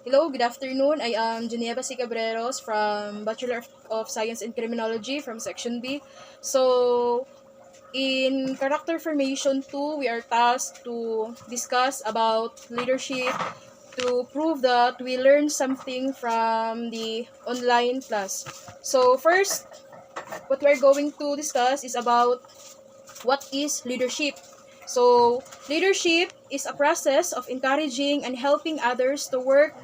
Hello, good afternoon. I am Geneva C. Cabreros from Bachelor of Science in Criminology from Section B. So, in Character Formation 2, we are tasked to discuss about leadership to prove that we learn something from the online class. So, first, what we're going to discuss is about what is leadership. So, leadership is a process of encouraging and helping others to work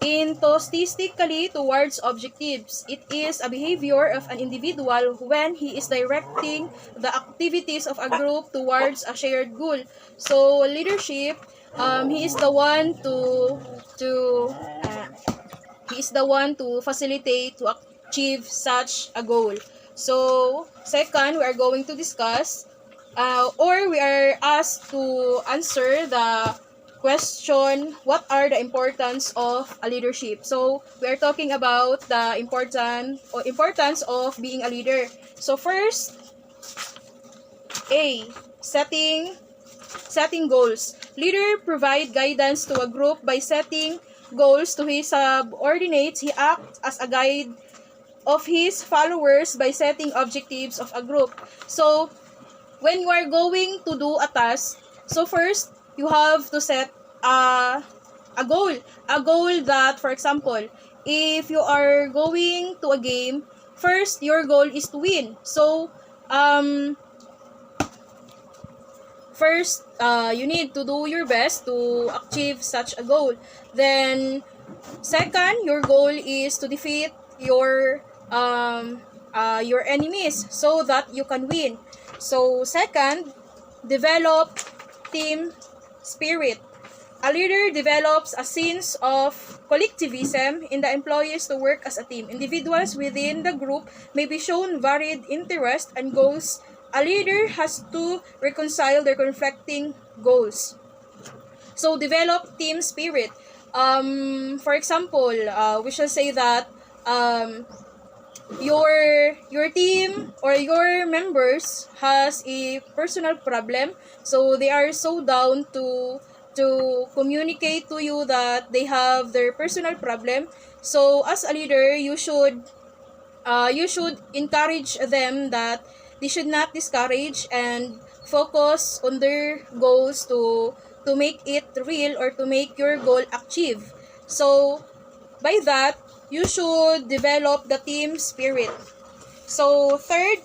enthusiastically towards objectives. It is a behavior of an individual when he is directing the activities of a group towards a shared goal. So leadership, he is the one to uh, he is the one to facilitate to achieve such a goal. So second, we are going to discuss or we are asked to answer the question, what are the importance of a leadership? So we are talking about the importance of being a leader. So first, A, setting goals. Leader provide guidance to a group by setting goals to his subordinates. He acts as a guide of his followers by setting objectives of a group. So when you are going to do a task, so first, you have to set a goal. A goal that, for example, if you are going to a game, first, your goal is to win. So, first, you need to do your best to achieve such a goal. Then, second, your goal is to defeat your enemies so that you can win. So, second, develop team spirit. A leader develops a sense of collectivism in the employees to work as a team. Individuals within the group may be shown varied interests and goals. A leader has to reconcile their conflicting goals. So, develop team spirit. For example, we shall say that your team or your members has a personal problem, so they are so down to communicate to you that they have their personal problem. So as a leader, you should encourage them that they should not discourage and focus on their goals to make it real or to make your goal achieve. So by that, you should develop the team spirit. So third,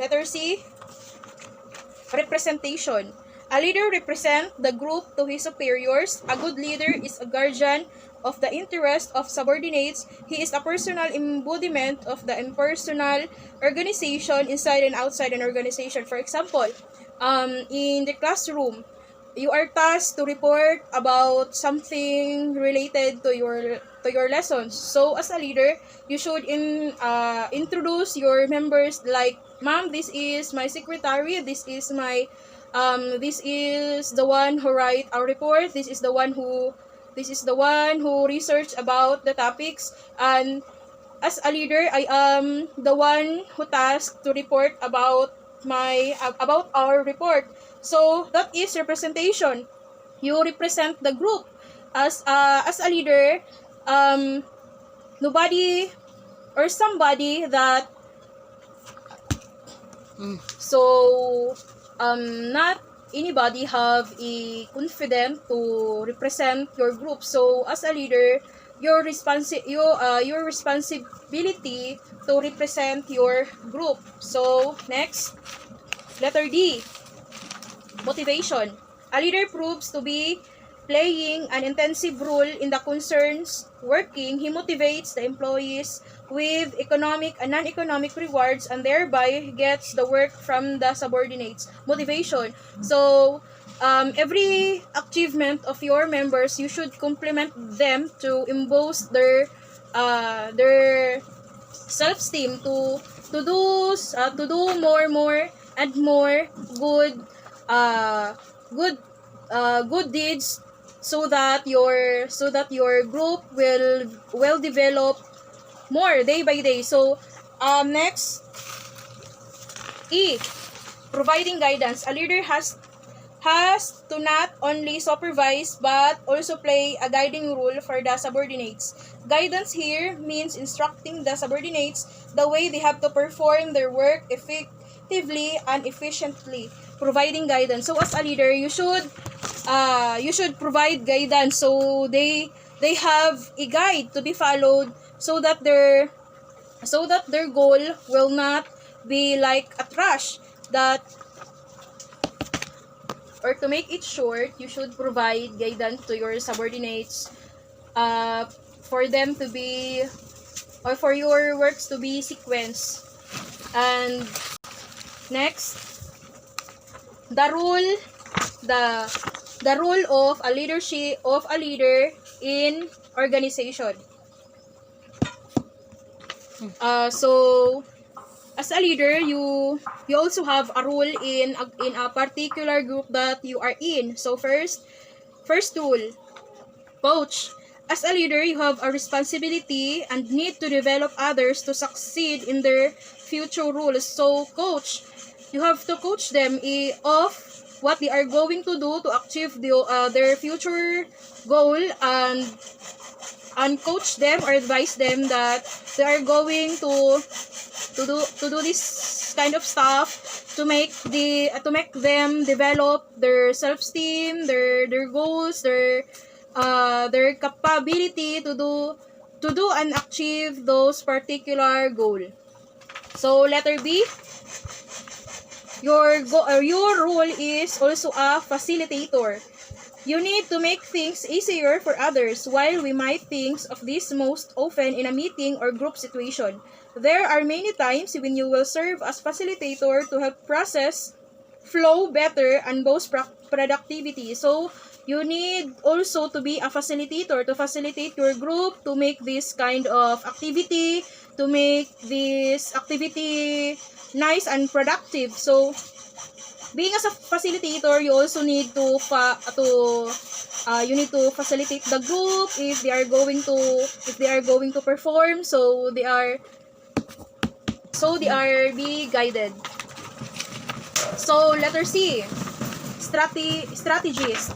letter C, representation. A leader represents the group to his superiors. A good leader is a guardian of the interest of subordinates. He is a personal embodiment of the impersonal organization inside and outside an organization. For example, in the classroom, you are tasked to report about something related to your lessons. So as a leader, you should introduce your members like, ma'am, this is my secretary, this is the one who write our report, this is the one who research about the topics, and as a leader, I am the one who tasked to report about our report. So that is representation. You represent the group. As a leader, nobody or somebody that not anybody have a confidence to represent your group. So as a leader, your responsibility to represent your group. So next, letter D, motivation. A leader proves to be playing an intensive role in the concerns working. He motivates the employees with economic and non-economic rewards and thereby gets the work from the subordinates. Motivation. So, every achievement of your members, you should compliment them to boost their self-esteem to do more and more good deeds so that your group will develop more day by day. So next, E, providing guidance. A leader has has to not only supervise but also play a guiding role for the subordinates. Guidance here means instructing the subordinates the way they have to perform their work effectively and efficiently, providing guidance. So as a leader, you should provide guidance, so they have a guide to be followed, so that their goal will not be like a trash. That, or to make it short, you should provide guidance to your subordinates, for them to be, or for your works to be sequenced. And next, the role of a leader in organization. So as a leader, you also have a role in a particular group that you are in. So first rule, coach. As a leader, you have a responsibility and need to develop others to succeed in their future roles. So coach, you have to coach them of what they are going to do to achieve their future goal, and coach them or advise them that they are going to do this kind of stuff to make them develop their self-esteem, their goals, their capability to do and achieve those particular goal. So letter B, your role is also a facilitator. You need to make things easier for others. While we might think of this most often in a meeting or group situation, there are many times when you will serve as facilitator to help process flow better and boost productivity. So you need also to be a facilitator to facilitate your group to make this kind of activity, to make this activity nice and productive. So being as a facilitator, you also need to facilitate the group if they are going to perform, so they are be guided. So letter C, strategies.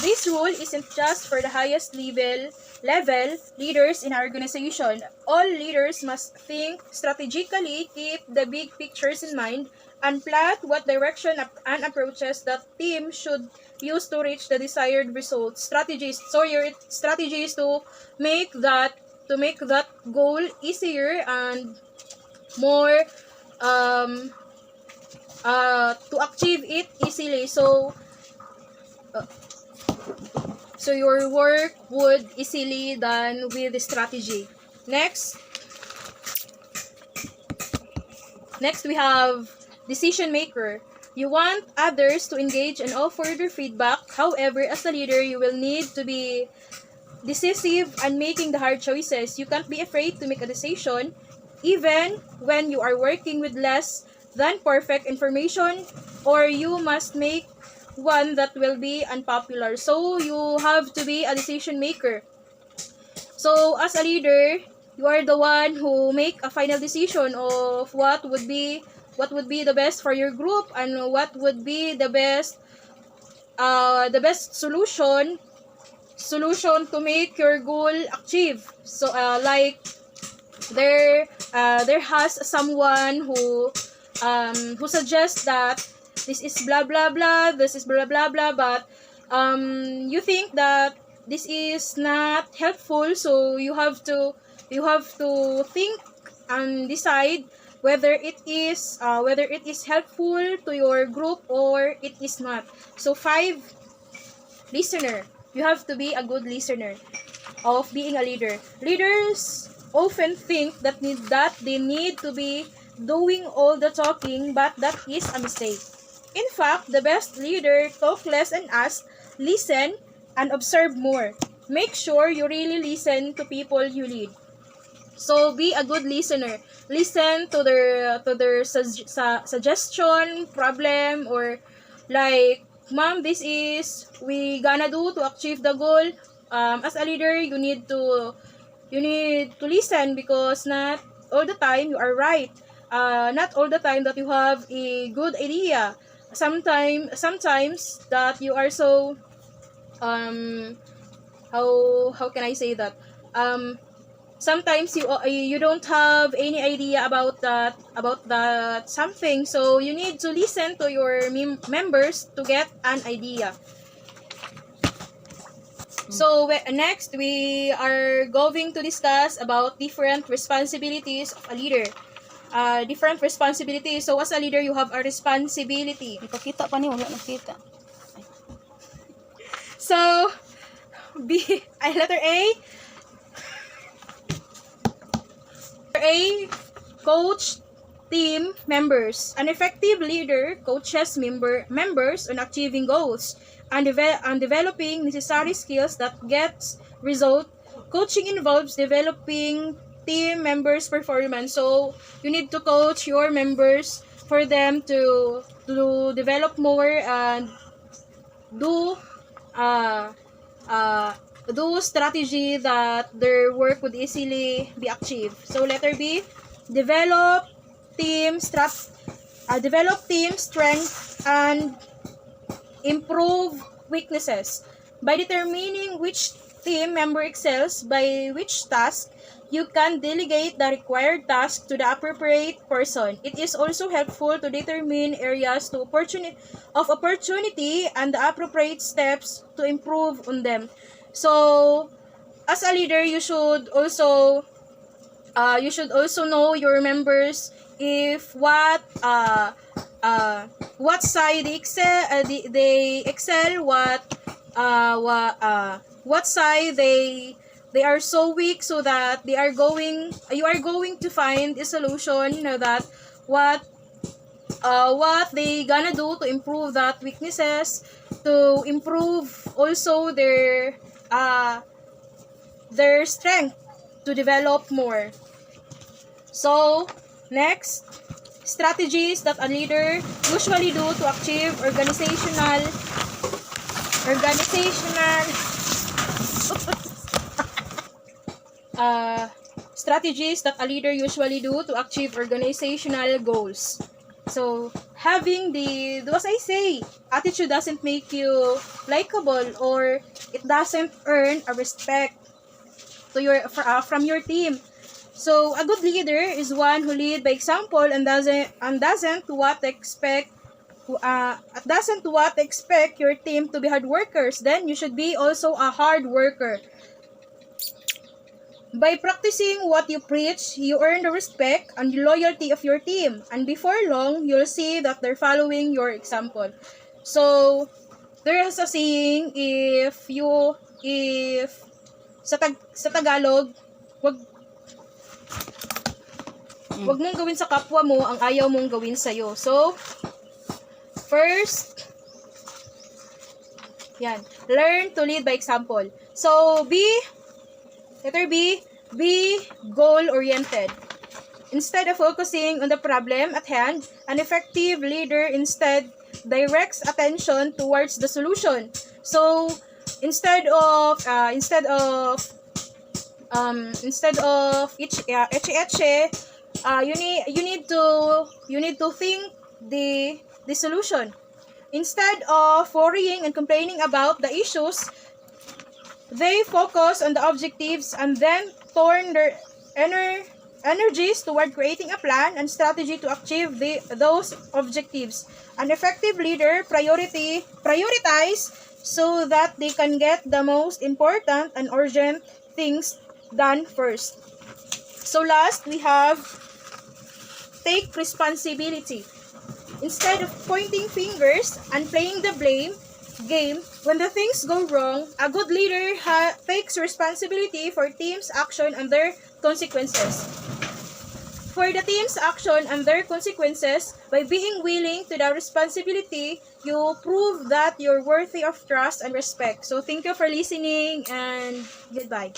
This role isn't just for the highest level leaders in our organization. All leaders must think strategically, keep the big pictures in mind, and plot what direction and approaches that team should use to reach the desired results. Strategies. So your strategy is to make that goal easier and more to achieve it easily. So your work would easily done with the strategy. Next we have decision maker. You want others to engage and offer their feedback. However, as a leader, you will need to be decisive and making the hard choices. You can't be afraid to make a decision, even when you are working with less than perfect information, or you must make one that will be unpopular. So you have to be a decision maker. So as a leader, you are the one who make a final decision of what would be the best for your group, and what would be the best solution to make your goal achieve. So like there has someone who suggests that this is blah blah blah, this is blah blah blah, but you think that this is not helpful, so you have to think and decide whether it is helpful to your group or it is not. So 5, listener. You have to be a good listener of being a leader. Leaders often think that they need to be doing all the talking, but that is a mistake. In fact, the best leader talk less and ask, listen, and observe more. Make sure you really listen to people you lead. So be a good listener. Listen to their suggestion, problem, or like, ma'am, this is we gonna do to achieve the goal. As a leader, you need to listen, because not all the time you are right. Not all the time that you have a good idea. sometimes that you are so how can I say that, sometimes you don't have any idea about that something, so you need to listen to your members to get an idea. So next we are going to discuss about different responsibilities of a leader. Different responsibilities. So as a leader, you have a responsibility. Ipakita pa ni, wala nakita. So letter A, coach team members. An effective leader coaches members on achieving goals and developing necessary skills that gets result. Coaching involves developing team members' performance. So you need to coach your members for them to develop more and do strategy that their work would easily be achieved. So letter B, develop team strength and improve weaknesses. By determining which team member excels by which task, you can delegate the required task to the appropriate person. It is also helpful to determine areas of opportunity and the appropriate steps to improve on them. So, as a leader, you should also know your members if what side they excel, what side they are so weak, so that you are going to find a solution, that what they gonna do to improve that weaknesses, to improve also their strength to develop more. So next, strategies that a leader usually do to achieve organizational strategies that a leader usually do to achieve organizational goals. So, having as I say, attitude doesn't make you likable, or it doesn't earn a respect to from your team. So, a good leader is one who lead by example and doesn't expect your team to be hard workers. Then you should be also a hard worker. By practicing what you preach, you earn the respect and the loyalty of your team. And before long, you'll see that they're following your example. So, there is a saying, if sa Tagalog, wag mong gawin sa kapwa mo ang ayaw mong gawin sa'yo. So, first, learn to lead by example. So, letter B, be goal-oriented. Instead of focusing on the problem at hand, an effective leader instead directs attention towards the solution. So, instead of you need to think the solution. Instead of worrying and complaining about the issues, they focus on the objectives and then turn their energies toward creating a plan and strategy to achieve those objectives. An effective leader prioritize so that they can get the most important and urgent things done first. So last, we have take responsibility. Instead of pointing fingers and playing the blame game, when the things go wrong, a good leader takes responsibility for team's action and their consequences. For the team's action and their consequences, by being willing to the responsibility, you prove that you're worthy of trust and respect. So thank you for listening, and goodbye.